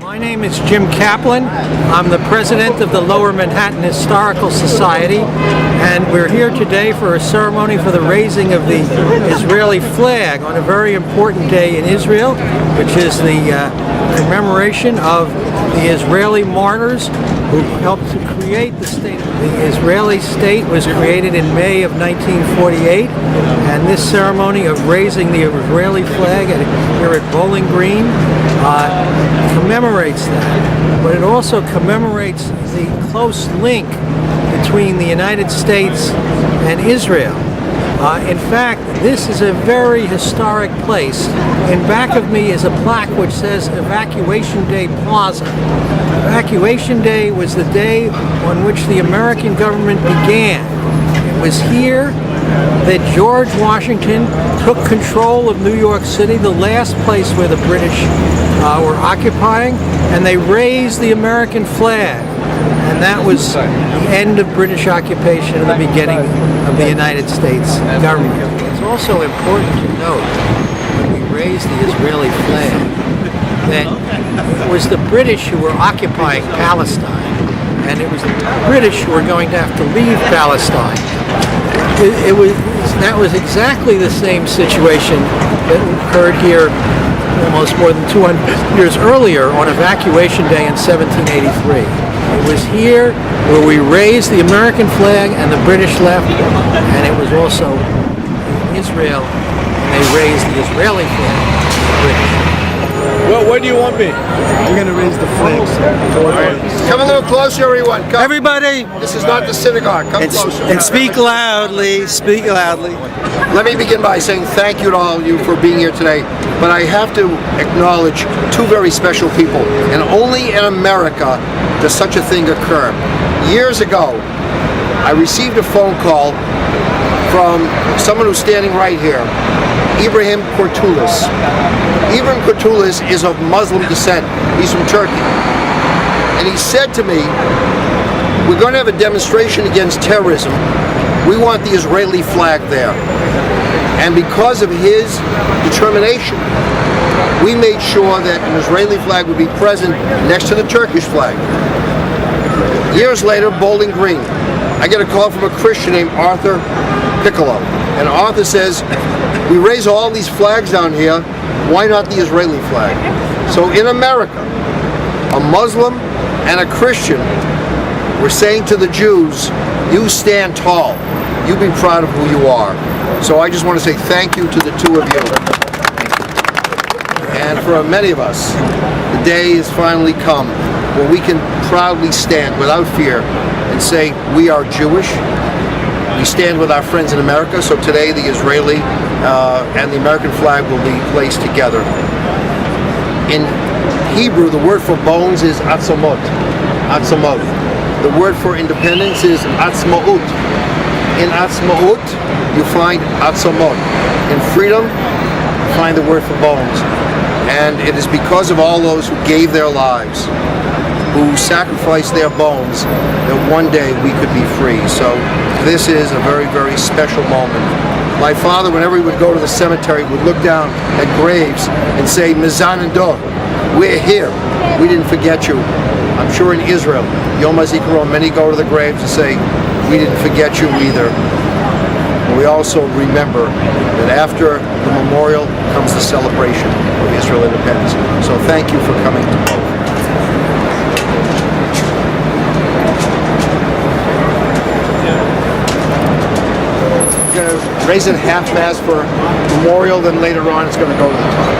My name is Jim Kaplan. I'm the president of the Lower Manhattan Historical Society, and we're here today for a ceremony for the raising of the Israeli flag on a very important day in Israel, which is the commemoration of the Israeli martyrs who helped to create the state. The Israeli state was created in May of 1948, and this ceremony of raising the Israeli flag here at Bowling Green commemorates that. But it also commemorates the close link between the United States and Israel. In fact, this is a very historic place. In back of me is a plaque which says Evacuation Day Plaza. Evacuation Day was the day on which the American government began. It was here that George Washington took control of New York City, the last place where the British were occupying, and they raised the American flag. And that was the end of British occupation and the beginning of the United States government. It's also important to note when we raised the Israeli flag that it was the British who were occupying Palestine, and it was the British who were going to have to leave Palestine. That was exactly the same situation that occurred here almost more than 200 years earlier on Evacuation Day in 1783. It was here where we raised the American flag and the British left, and it was also in Israel and they raised the Israeli flag. Well, where do you want me? I'm going to raise the flag. Come a little closer, everyone. Come. Everybody! This is not the synagogue. Come closer. And speak loudly. Speak loudly. Let me begin by saying thank you to all of you for being here today. But I have to acknowledge two very special people. And only in America does such a thing occur. Years ago, I received a phone call from someone who's standing right here, Ibrahim Kurtulus. Ibrahim Kurtulus is of Muslim descent. He's from Turkey. And he said to me, we're going to have a demonstration against terrorism. We want the Israeli flag there. And because of his determination, we made sure that an Israeli flag would be present next to the Turkish flag. Years later, Bowling Green, I get a call from a Christian named Arthur Piccolo. And Arthur says, we raise all these flags down here, why not the Israeli flag? So in America, a Muslim and a Christian were saying to the Jews, you stand tall, you be proud of who you are. So I just want to say thank you to the two of you. And for many of us, the day has finally come where we can proudly stand without fear and say we are Jewish. We stand with our friends in America, so today the Israeli and the American flag will be placed together. In Hebrew, the word for bones is atzamot. Atzamot. The word for independence is atzmaut. In atzmaut, you find atzamot. In freedom, you find the word for bones. And it is because of all those who gave their lives, who sacrificed their bones, that one day we could be free. So this is a very, very special moment. My father, whenever he would go to the cemetery, would look down at graves and say, Mizan and Do, we're here. We didn't forget you. I'm sure in Israel, Yom HaZikaron, many go to the graves and say, we didn't forget you either. And we also remember that after the memorial comes the celebration of Israel independence. So thank you for coming to both. Raise it half-mast for memorial, then later on it's going to go to the top.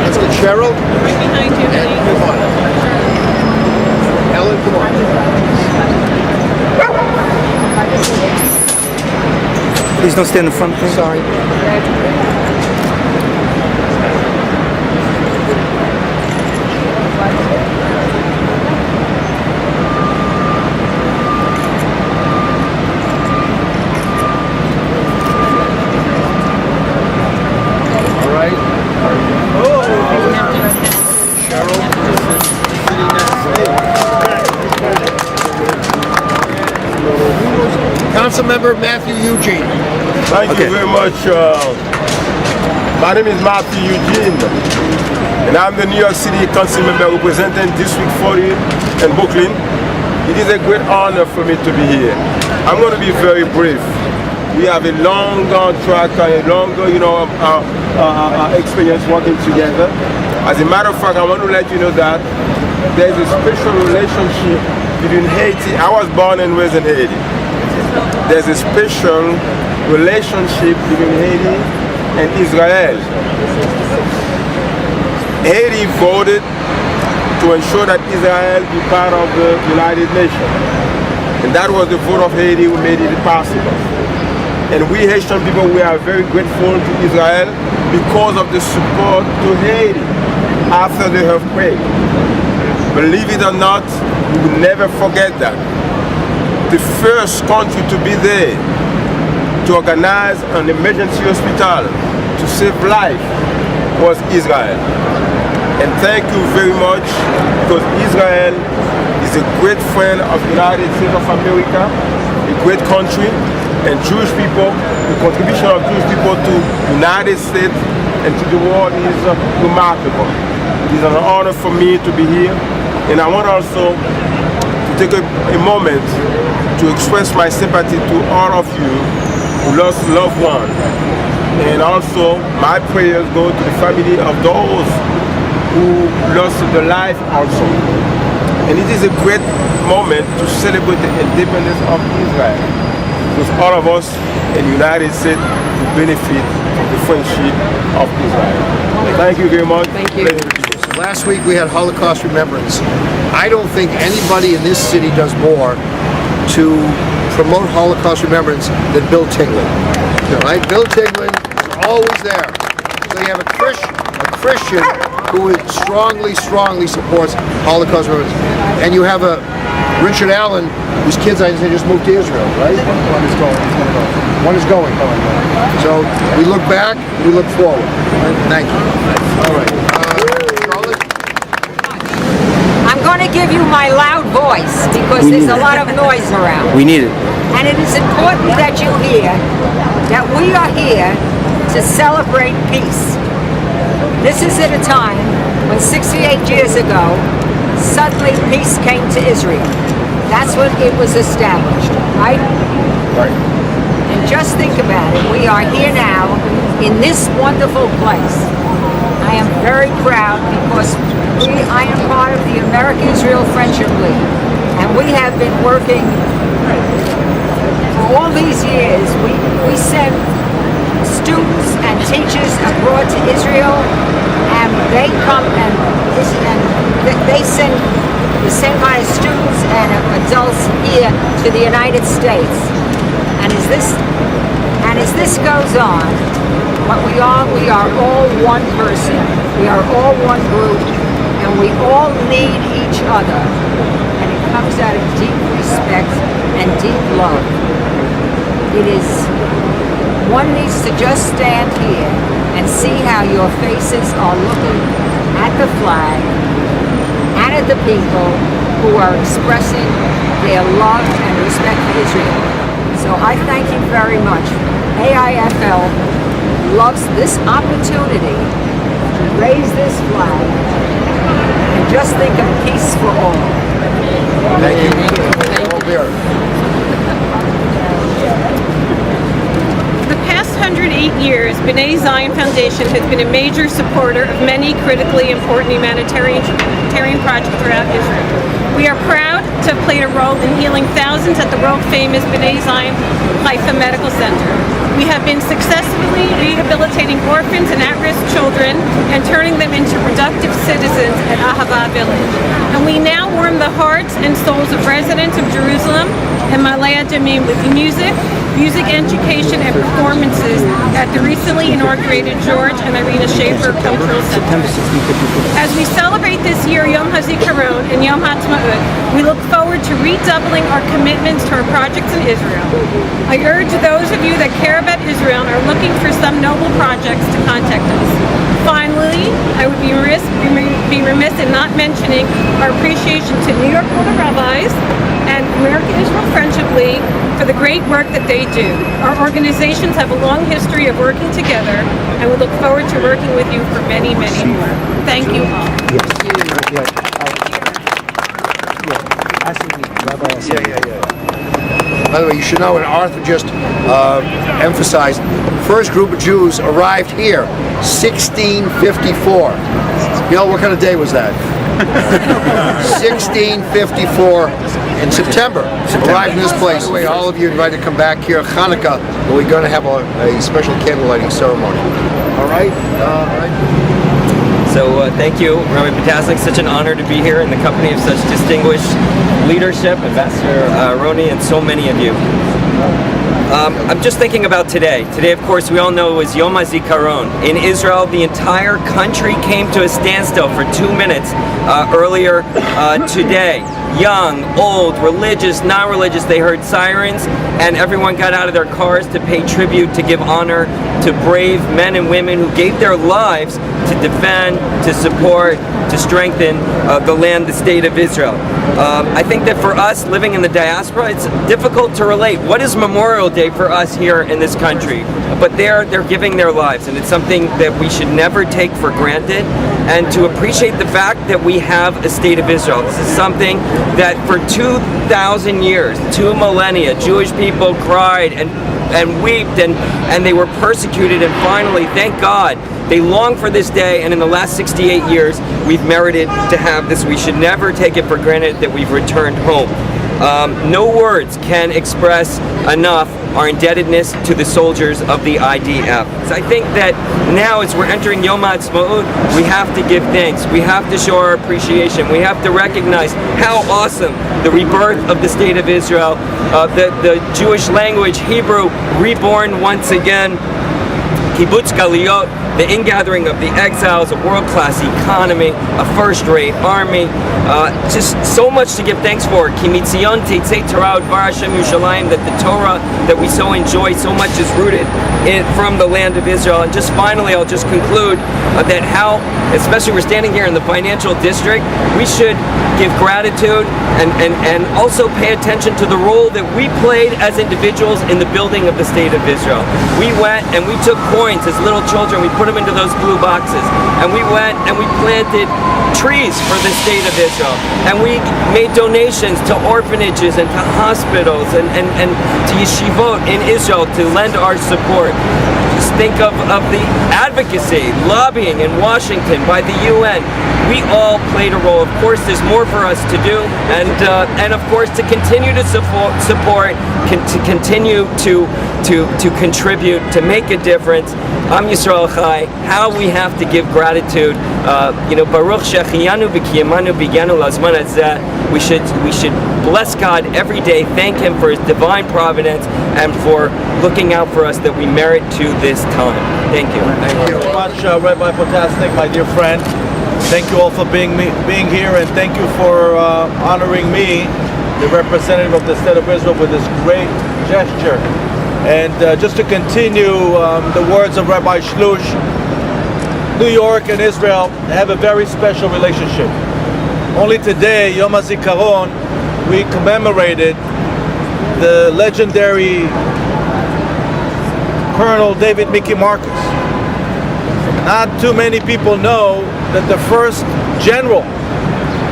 Let's get Cheryl. Right behind you, And come on. Ellen, come on. Please don't stand in front of me. Sorry. All right. Cheryl. member Matthew Eugene. Thank you very much. My name is Matthew Eugene, and I'm the New York City Council member representing District 40 in Brooklyn. It is a great honor for me to be here. I'm going to be very brief. We have a long track, a longer, experience working together. As a matter of fact, I want to let you know that there's a special relationship between Haiti. I was born and raised in Haiti. There's a special relationship between Haiti and Israel. Haiti voted to ensure that Israel be part of the United Nations. And that was the vote of Haiti who made it possible. And we Haitian people, we are very grateful to Israel because of the support to Haiti after the earthquake. Believe it or not, we will never forget that. The first country to be there to organize an emergency hospital to save life was Israel. And thank you very much, because Israel is a great friend of the United States of America, a great country, and Jewish people, the contribution of Jewish people to the United States and to the world is remarkable. It is an honor for me to be here, and I want also to take a moment to express my sympathy to all of you who lost loved ones, and also my prayers go to the family of those who lost their life also. And it is a great moment to celebrate the independence of Israel, because all of us in the United States will benefit from the friendship of Israel. Thank you very much. Thank you. Last week we had Holocaust Remembrance. I don't think anybody in this city does more to promote Holocaust Remembrance than Bill Tinglin. Right? Bill Tinglin is always there. So you have a Christian who strongly supports Holocaust Remembrance. And you have a Richard Allen, whose kids, I say, just moved to Israel, right? One is going. One is going. So we look back, we look forward. Thank you. All right. Charlotte? I'm going to give you my loud voice because there's a lot of noise around. We need it. And it is important that you hear that we are here to celebrate peace. This is at a time when 68 years ago, suddenly peace came to Israel. That's when it was established, right? Right. And just think about it. We are here now in this wonderful place. I am very proud because I am part of the America-Israel Friendship League. And we have been working for all these years. We send students and teachers abroad to Israel, and they come and they send the same kind of students and adults here to the United States. And as this goes on, what we are all one person. We are all one group, and we all need each other. And it comes out of deep respect and deep love. One needs to just stand here and see how your faces are looking at the flag and at the people who are expressing their love and respect for Israel. So I thank you very much. AIFL loves this opportunity to raise this flag and just think of peace for all. Thank you. Thank you. For the past 108 years, B'nai Zion Foundation has been a major supporter of many critically important humanitarian projects throughout Israel. We are proud to have played a role in healing thousands at the world-famous B'nai Zion Haifa Medical Center. We have been successfully rehabilitating orphans and at-risk children and turning them into productive citizens at Ahava Village. And we now warm the hearts and souls of residents of Jerusalem and Ma'ale Adumim with music education, and performances at the recently inaugurated George and Irina Schaefer Cultural Center. As we celebrate this year Yom HaZikaron and Yom HaTzma'ut, we look forward to redoubling our commitments to our projects in Israel. I urge those of you that care about Israel and are looking for some noble projects to contact us. Finally, I would be remiss in not mentioning our appreciation to New York Board of Rabbis and American Israel Friendship League for the great work that they do. Our organizations have a long history of working together, and we look forward to working with you for many, many more. Thank you all. By the way, you should know, and Arthur just emphasized, the first group of Jews arrived here 1654. Bill, what kind of day was that? 1654 in September. Arrived in this place. By the way, all of you invited to come back here. Hanukkah, we're going to have a special candle lighting ceremony. All right? So thank you, Rabbi Potasnik. Such an honor to be here in the company of such distinguished leadership, Ambassador Roni, and so many of you. I'm just thinking about today. Today, of course, we all know it was Yom HaZikaron. In Israel, the entire country came to a standstill for 2 minutes earlier today. Young, old, religious, non-religious, they heard sirens, and everyone got out of their cars to pay tribute, to give honor to brave men and women who gave their lives to defend, to support, to strengthen the land, the state of Israel. I think that for us living in the diaspora, it's difficult to relate. What is Memorial Day for us here in this country? But they're giving their lives, and it's something that we should never take for granted, and to appreciate the fact that we have a state of Israel. This is something that for 2,000 years, 2 millennia, Jewish people cried and wept and they were persecuted, and finally, thank God, they long for this day, and in the last 68 years, we've merited to have this. We should never take it for granted that we've returned home. No words can express enough our indebtedness to the soldiers of the IDF. So I think that now, as we're entering Yom HaAtzmaut, we have to give thanks. We have to show our appreciation. We have to recognize how awesome the rebirth of the state of Israel, the Jewish language, Hebrew, reborn once again, Kibbutz Galiyot, the ingathering of the exiles, a world-class economy, a first-rate army, just so much to give thanks for. Ki mitzion teitzei Torah udvar Hashem Yerushalayim, that the Torah that we so enjoy so much is rooted from the land of Israel. And just finally, I'll just conclude that how, especially we're standing here in the financial district, we should give gratitude and also pay attention to the role that we played as individuals in the building of the state of Israel. We went and we took coins as little children, we put them into those blue boxes, and we went and we planted trees for the state of Israel, and we made donations to orphanages and to hospitals and to yeshivot in Israel to lend our support. Just think of the advocacy, lobbying in Washington by the UN. We all played a role. Of course, there's more for us to do, and of course to continue to support, to continue to contribute, to make a difference. Am Yisrael Chai, how we have to give gratitude. Baruch Shechiyanu v'kiyamanu b'yanu lazman hazeh. We should bless God every day, thank Him for His divine providence and for looking out for us that we merit to this time. Thank you. Thank you very much, Rabbi Potasnik, my dear friend. Thank you all for being here, and thank you for honoring me, the representative of the State of Israel, with this great gesture. And just to continue the words of Rabbi Shlush, New York and Israel have a very special relationship. Only today, Yom HaZikaron, we commemorated the legendary Colonel David Mickey Marcus. Not too many people know that the first general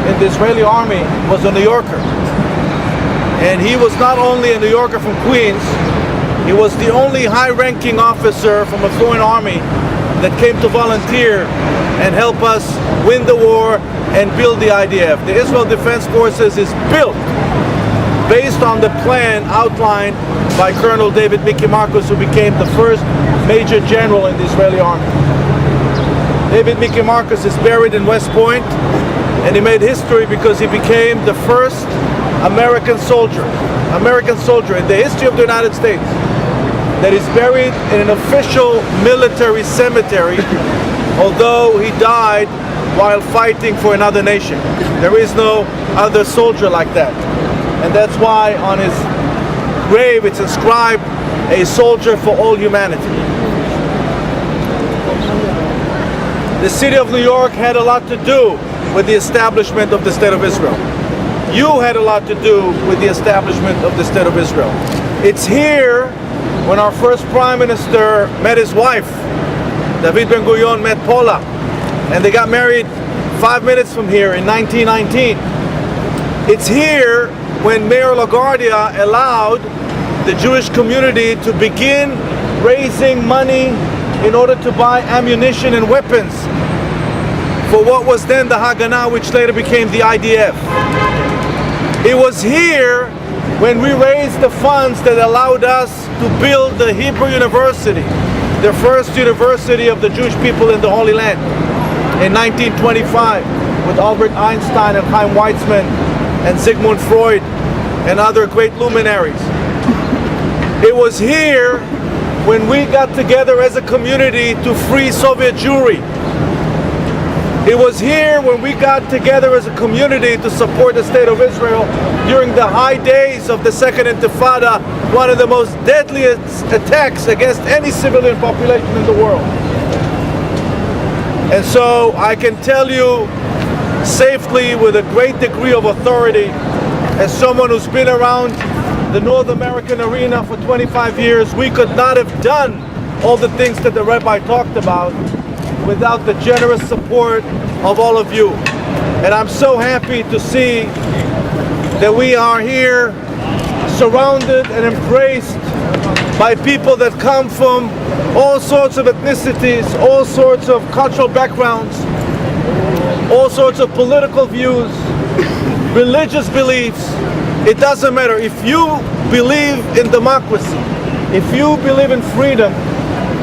in the Israeli army was a New Yorker. And he was not only a New Yorker from Queens, he was the only high-ranking officer from a foreign army that came to volunteer and help us win the war and build the IDF. The Israel Defense Forces is built based on the plan outlined by Colonel David Mickey Marcus, who became the first major general in the Israeli army. David Mickey Marcus is buried in West Point, and he made history because he became the first American soldier in the history of the United States that is buried in an official military cemetery, although he died while fighting for another nation. There is no other soldier like that. And that's why on his grave it's inscribed, "A soldier for all humanity." The city of New York had a lot to do with the establishment of the State of Israel. You had a lot to do with the establishment of the State of Israel. It's here when our first Prime Minister met his wife. David Ben-Gurion met Paula, and they got married 5 minutes from here in 1919. It's here when Mayor LaGuardia allowed the Jewish community to begin raising money in order to buy ammunition and weapons for what was then the Haganah, which later became the IDF. It was here when we raised the funds that allowed us to build the Hebrew University, the first university of the Jewish people in the Holy Land, in 1925, with Albert Einstein and Chaim Weizmann and Sigmund Freud and other great luminaries. It was here when we got together as a community to free Soviet Jewry. It was here when we got together as a community to support the State of Israel during the high days of the Second Intifada, one of the most deadliest attacks against any civilian population in the world. And so I can tell you safely, with a great degree of authority, as someone who's been around the North American arena for 25 years, we could not have done all the things that the Rabbi talked about without the generous support of all of you. And I'm so happy to see that we are here surrounded and embraced by people that come from all sorts of ethnicities, all sorts of cultural backgrounds, all sorts of political views, religious beliefs. It doesn't matter. If you believe in democracy, if you believe in freedom,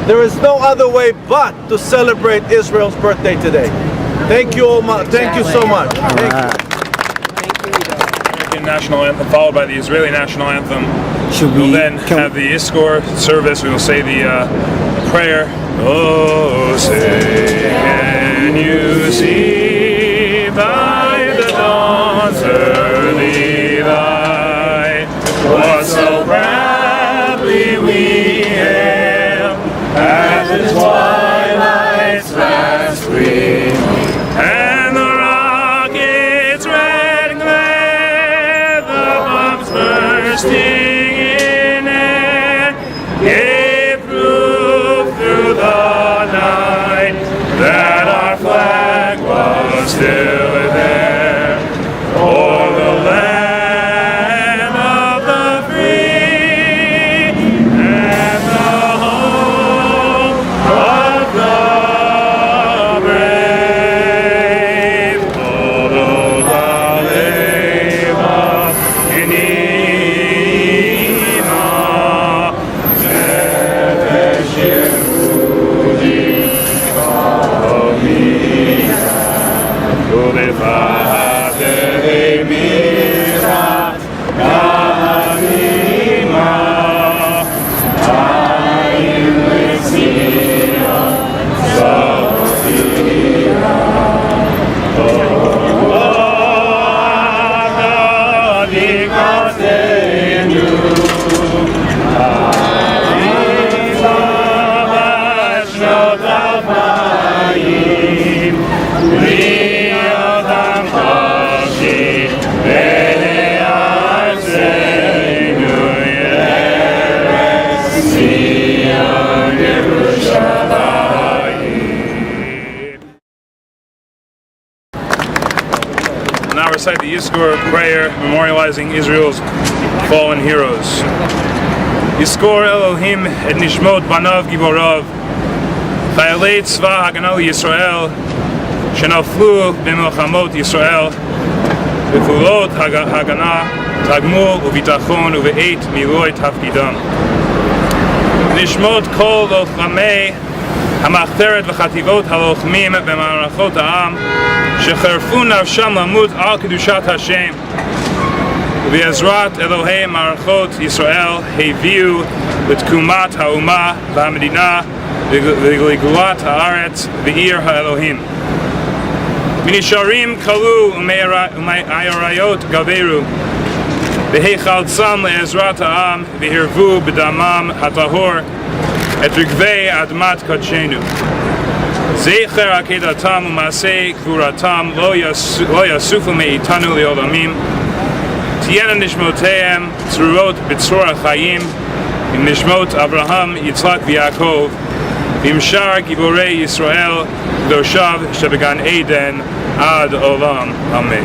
there is no other way but to celebrate Israel's birthday today. Thank you all. Thank you so much. Thank you. American national anthem followed by the Israeli national anthem. We'll then have the Iskor service. We will say the prayer. Oh, say can you see by the dawn's early light what so proudly we hail as its twilight's last gleam, and the rocket's red glare, the bombs bursting in air, gave proof through the night that our flag was still there. O'er the land of the free and the home of the brave. Todo Aleva Inima Nefesh Yehudi Omiyah Ulevater Mira Ganima Ayim Lezion Sophia Now recite the Yizkor prayer memorializing Israel's fallen heroes. Yizkor Elohim et nishmot banav giborav chayalei tzva haganah Yisrael shenaflu b'milchamot Yisrael b'pulot haganah tagmul u'bitachon u've'et miloi tafkidam. Nishmot kol lochamei המחתרת וחטיבות הלוחמים במערכות העם שחרפו נפשם למות על קדושת השם ובעזרת אלוהי מערכות ישראל הביאו לתקומת האומה והמדינה ולגאולת הארץ ועיר האלוהים. מנשארים כלו ומאריות גברו והיחלצם לעזרת העם והרבו בדמם הטהור את רגבי אדמת קודשנו. זכר עקדתם ומעשי גבורתם לא יסופו מאיתנו לעולמים, תהיינה נשמותיהם צרורות בצרור החיים עם נשמות אברהם, יצחק ויעקב ועם שאר גיבורי ישראל קדושיו שבגן עדן עד עולם. אמן.